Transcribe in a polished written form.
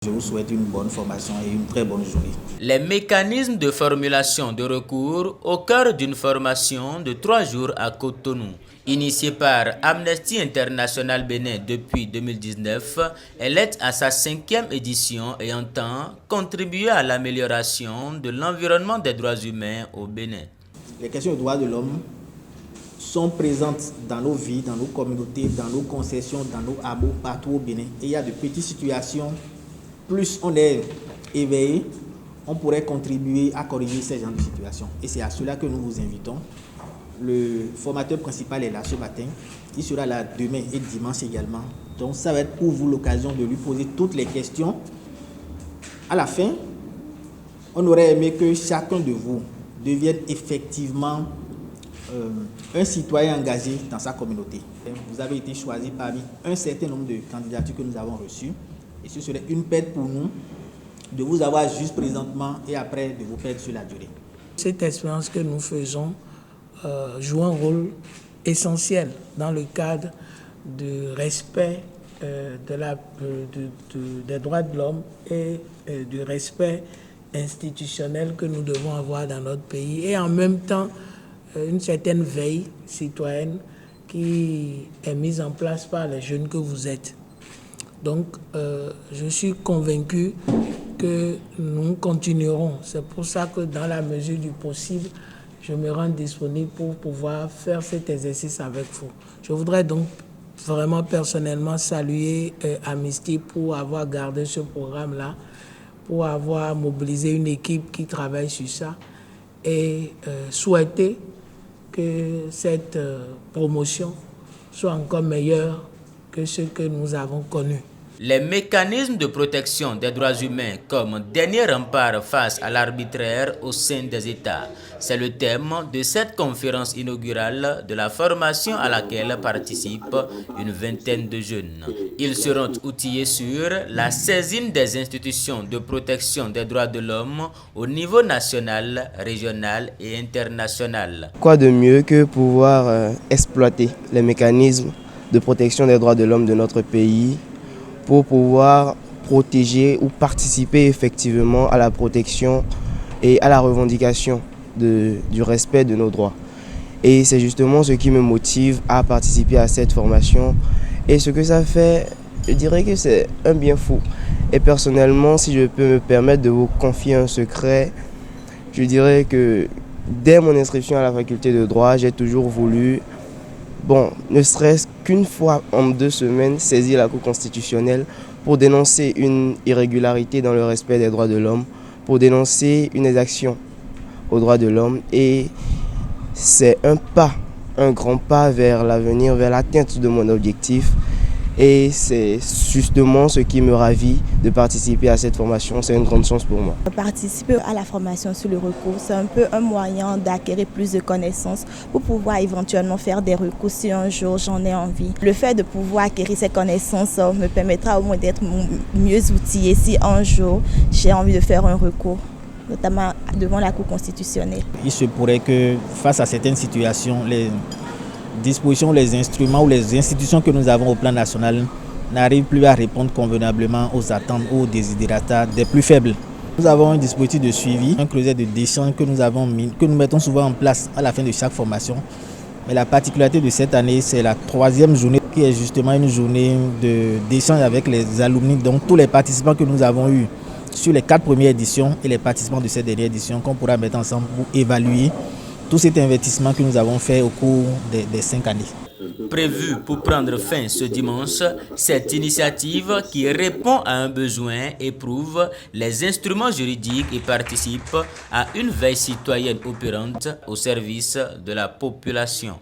Je vous souhaite une bonne formation et une très bonne journée. Les mécanismes de formulation de recours au cœur d'une formation de 3 jours à Cotonou. Initiée par Amnesty International Bénin depuis 2019, elle est à sa 5e édition et entend contribuer à l'amélioration de l'environnement des droits humains au Bénin. Les questions de droits de l'homme sont présentes dans nos vies, dans nos communautés, dans nos concessions, dans nos hameaux, partout au Bénin. Et il y a de petites situations. Plus on est éveillé, on pourrait contribuer à corriger ces genres de situations. Et c'est à cela que nous vous invitons. Le formateur principal est là ce matin. Il sera là demain et dimanche également. Donc ça va être pour vous l'occasion de lui poser toutes les questions. À la fin, on aurait aimé que chacun de vous devienne effectivement un citoyen engagé dans sa communauté. Vous avez été choisi parmi un certain nombre de candidatures que nous avons reçues. Et ce serait une perte pour nous de vous avoir juste présentement et après de vous perdre sur la durée. Cette expérience que nous faisons joue un rôle essentiel dans le cadre du respect des droits de l'homme et du respect institutionnel que nous devons avoir dans notre pays. Et en même temps, une certaine veille citoyenne qui est mise en place par les jeunes que vous êtes. Donc, je suis convaincu que nous continuerons. C'est pour ça que dans la mesure du possible, je me rends disponible pour pouvoir faire cet exercice avec vous. Je voudrais donc vraiment personnellement saluer Amnesty pour avoir gardé ce programme-là, pour avoir mobilisé une équipe qui travaille sur ça et souhaiter que cette promotion soit encore meilleure que ce que nous avons connu. Les mécanismes de protection des droits humains comme dernier rempart face à l'arbitraire au sein des États. C'est le thème de cette conférence inaugurale de la formation à laquelle participent une vingtaine de jeunes. Ils seront outillés sur la saisine des institutions de protection des droits de l'homme au niveau national, régional et international. Quoi de mieux que pouvoir exploiter les mécanismes de protection des droits de l'homme de notre pays pour pouvoir protéger ou participer effectivement à la protection et à la revendication du respect de nos droits. Et c'est justement ce qui me motive à participer à cette formation. Et ce que ça fait, je dirais que c'est un bien fou. Et personnellement, si je peux me permettre de vous confier un secret, je dirais que dès mon inscription à la faculté de droit, j'ai toujours voulu, ne serait-ce qu'une fois en 2 semaines, saisir la Cour constitutionnelle pour dénoncer une irrégularité dans le respect des droits de l'homme, pour dénoncer une exaction aux droits de l'homme. Et c'est un grand pas vers l'avenir, vers l'atteinte de mon objectif. Et c'est justement ce qui me ravit de participer à cette formation. C'est une grande chance pour moi. Participer à la formation sur le recours, c'est un peu un moyen d'acquérir plus de connaissances pour pouvoir éventuellement faire des recours si un jour j'en ai envie. Le fait de pouvoir acquérir ces connaissances me permettra au moins d'être mieux outillée si un jour j'ai envie de faire un recours, notamment devant la Cour constitutionnelle. Il se pourrait que face à certaines situations, les dispositions, les instruments ou les institutions que nous avons au plan national n'arrivent plus à répondre convenablement aux attentes ou aux desiderata des plus faibles. Nous avons un dispositif de suivi, un creuset de d'échange que nous mettons souvent en place à la fin de chaque formation. Mais la particularité de cette année, c'est la 3e journée qui est justement une journée d'échange avec les alumni, donc tous les participants que nous avons eus sur les 4 premières éditions et les participants de cette dernière édition qu'on pourra mettre ensemble pour évaluer tout cet investissement que nous avons fait au cours des 5 années. Prévu pour prendre fin ce dimanche, cette initiative qui répond à un besoin éprouve les instruments juridiques et participe à une veille citoyenne opérante au service de la population.